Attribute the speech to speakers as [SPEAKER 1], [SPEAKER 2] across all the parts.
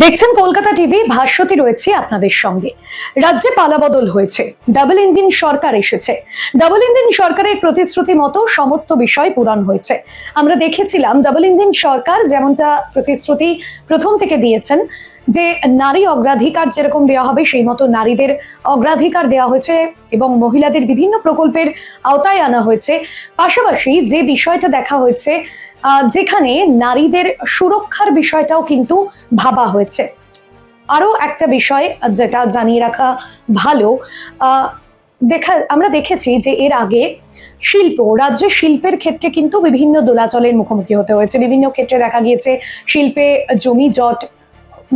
[SPEAKER 1] দেখছেন কলকাতা টিভি, ভাস্বতী রয়েছে আপনাদের সঙ্গে। রাজ্যে পালাবদল হয়েছে, ডাবল ইঞ্জিন সরকার এসেছে। ডাবল ইঞ্জিন সরকারের প্রতিশ্রুতি মতো সমস্ত বিষয় পূরণ হয়েছে। আমরা দেখেছিলাম ডাবল ইঞ্জিন সরকার যেমনটা প্রতিশ্রুতি প্রথম থেকে দিয়েছেন যে নারী অগ্রাধিকার যেরকম দেওয়া হবে সেই মতো নারীদের অগ্রাধিকার দেওয়া হয়েছে এবং মহিলাদের বিভিন্ন প্রকল্পের আওতায় আনা হয়েছে। পাশাপাশি যে বিষয়টা দেখা হয়েছে যেখানে নারীদের সুরক্ষার বিষয়টাও কিন্তু ভাবা হয়েছে। আরো একটা বিষয় যেটা জানিয়ে রাখা ভালো, আমরা দেখেছি যে এর আগে রাজ্যের শিল্পের ক্ষেত্রে কিন্তু বিভিন্ন দোলাচলের মুখোমুখি হতে হয়েছে। বিভিন্ন ক্ষেত্রে দেখা গিয়েছে শিল্পে জমি জট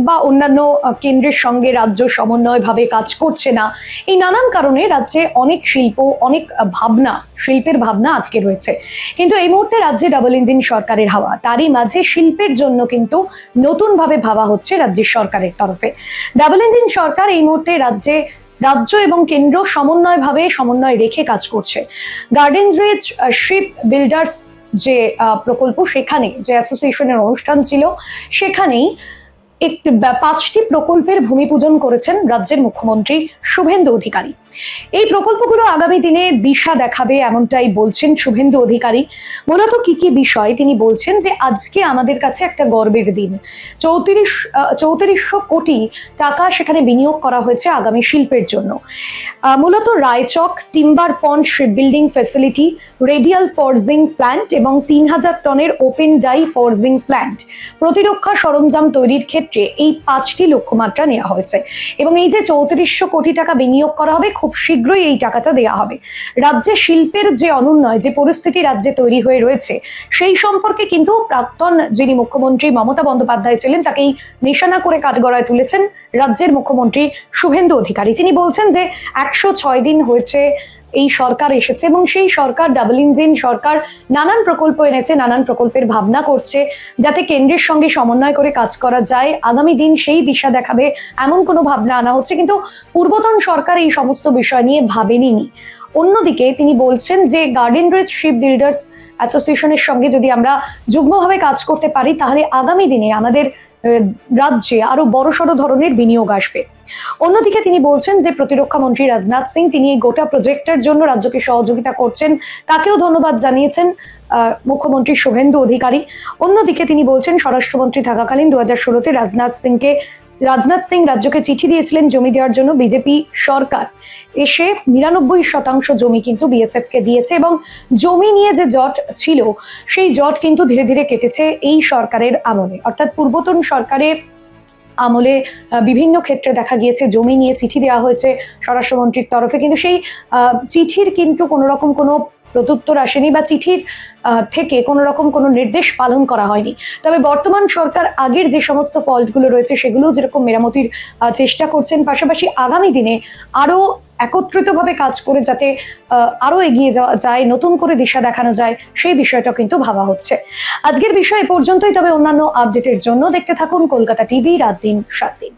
[SPEAKER 1] বা অন্যান্য কেন্দ্রের সঙ্গে রাজ্য সমন্বয়ভাবে কাজ করছে না। এই নানান কারণে রাজ্যে অনেক অনেক শিল্পের ভাবনা আটকে রয়েছে। কিন্তু এই মুহূর্তে রাজ্যে ডাবল ইঞ্জিন সরকারের হাওয়া, তারই মাঝে শিল্পের জন্য কিন্তু নতুনভাবে ভাবা হচ্ছে রাজ্যের সরকারের তরফে। ডাবল ইঞ্জিন সরকার এই মুহূর্তে রাজ্য এবং কেন্দ্র সমন্বয় রেখে কাজ করছে। গার্ডেন রিচ শিপ বিল্ডার্স যে প্রকল্প, সেখানে যে অ্যাসোসিয়েশনের অনুষ্ঠান ছিল, সেখানেই 5টি প্রকল্পের ভূমি পূজন করেছেন রাজ্যের মুখ্যমন্ত্রী শুভেন্দু অধিকারী। এই প্রকল্পগুলো আগামী দিনে দিশা দেখাবে এমনটাই বলছেন শুভেন্দু অধিকারী। মূলত কি কি বিষয় তিনি বলছেন যে আজকে আমাদের কাছে একটা গর্বের দিন। 3400 কোটি টাকা সেখানে বিনিয়োগ করা হয়েছে আগামী শিল্পের জন্য। মূলত Raichak timber pond ship building facility, radial forging plant এবং 3000 টনের ওপেন ডাই ফর্জিং প্ল্যান্ট, প্রতিরক্ষা সরঞ্জাম তৈরির ক্ষেত্রে এই 5টি লক্ষ্যমাত্রা নেওয়া হয়েছে। এবং এই যে 3400 কোটি টাকা বিনিয়োগ করা হবে, খুব শীঘ্রই এই টাকাটা দেওয়া হবে। রাজ্যে শিল্পের যে অনুন্নয়, যে পরিস্থিতি রাজ্যে তৈরি হয়ে রয়েছে, সেই সম্পর্কে কিন্তু প্রাক্তন যিনি মুখ্যমন্ত্রী মমতা বন্দ্যোপাধ্যায় ছিলেন, তাকেই নিশানা করে কাঠগড়ায় তুলেছেন রাজ্যের মুখ্যমন্ত্রী শুভেন্দু অধিকারী। তিনি বলছেন যে 106 দিন হয়েছে এই সরকার এসেছে এবং সেই সরকার, ডাবল ইঞ্জিন সরকার, নানান প্রকল্প এনেছে, নানান প্রকল্পের ভাবনা করছে যাতে কেন্দ্রের সঙ্গে সমন্বয় করে কাজ করা যায়। আগামী দিন সেই দিশা দেখাবে এমন কোনো ভাবনা আনা হচ্ছে, কিন্তু পূর্বতন সরকার এই সমস্ত বিষয় নিয়ে ভাবেনি। অন্যদিকে তিনি বলছেন যে গার্ডেন রিচ শিপ বিল্ডার্স অ্যাসোসিয়েশনের সঙ্গে যদি আমরা যুগ্মভাবে কাজ করতে পারি, তাহলে আগামী দিনে আমাদের রাজ্যে আরো বড়সড় ধরনের বিনিয়োগ আসবে। অন্যদিকে তিনি বলছেন যে প্রতিরক্ষা মন্ত্রী রাজনাথ সিং, তিনি এই গোটা প্রজেক্টের জন্য রাজ্যকে সহযোগিতা করছেন, তাকেও ধন্যবাদ জানিয়েছেন মুখ্যমন্ত্রী শুভেন্দু অধিকারী। অন্যদিকে তিনি বলছেন স্বরাষ্ট্রমন্ত্রী থাকাকালীন 2016-তে রাজনাথ সিং রাজ্যকে চিঠি দিয়েছিলেন জমি দেওয়ার জন্য। বিজেপি সরকার এসে 99% জমি কিন্তু বিএসএফ কে দিয়েছে এবং জমি নিয়ে যে জট ছিল, সেই জট কিন্তু ধীরে ধীরে কেটেছে এই সরকারের আমলে। অর্থাৎ পূর্বতন সরকারে আমলে বিভিন্ন ক্ষেত্রে দেখা গিয়েছে জমি নিয়ে চিঠি দেওয়া হয়েছে স্বরাষ্ট্রমন্ত্রীর তরফে, কিন্তু সেই চিঠির কিন্তু কোনো রকম কোনো প্রত্যুত্তর আসেনি বা চিঠির থেকে কোনো রকম কোনো নির্দেশ পালন করা হয়নি। তবে বর্তমান সরকার আগের যে সমস্ত ফল্টগুলো রয়েছে সেগুলো যেরকম মেরামতির চেষ্টা করছেন, পাশাপাশি আগামী দিনে আরো একত্রিতভাবে কাজ করে যাতে আরো এগিয়ে যাওয়া যায়, নতুন করে দিশা দেখানো যায়, সেই বিষয়টা কিন্তু ভাবা হচ্ছে। আজকের বিষয় এ পর্যন্তই। তবে অন্যান্য আপডেটের জন্য দেখতে থাকুন কলকাতা টিভি, রাত দিন 7 দিন।